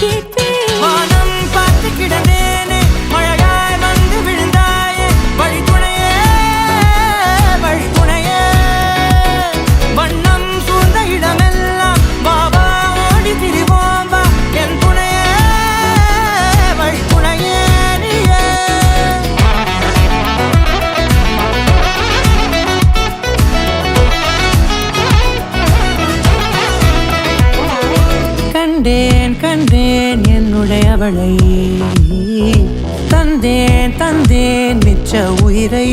கேட்பேன். வானம் பார்த்து கிடந்தேனே, மழையாய் வந்து விழுந்தாயே, வழித்துணையே வழித்துணையே. வண்ணம் சூழ்ந்த இடமெல்லாம் பாபா ஓடி திரிவோம் வா, என் துணையே வழித்துணையே நீயே. கண்டேன் கண்டேன் என்னுடையவளை, தந்தேன் தந்தேன் மிச்ச உயிரை.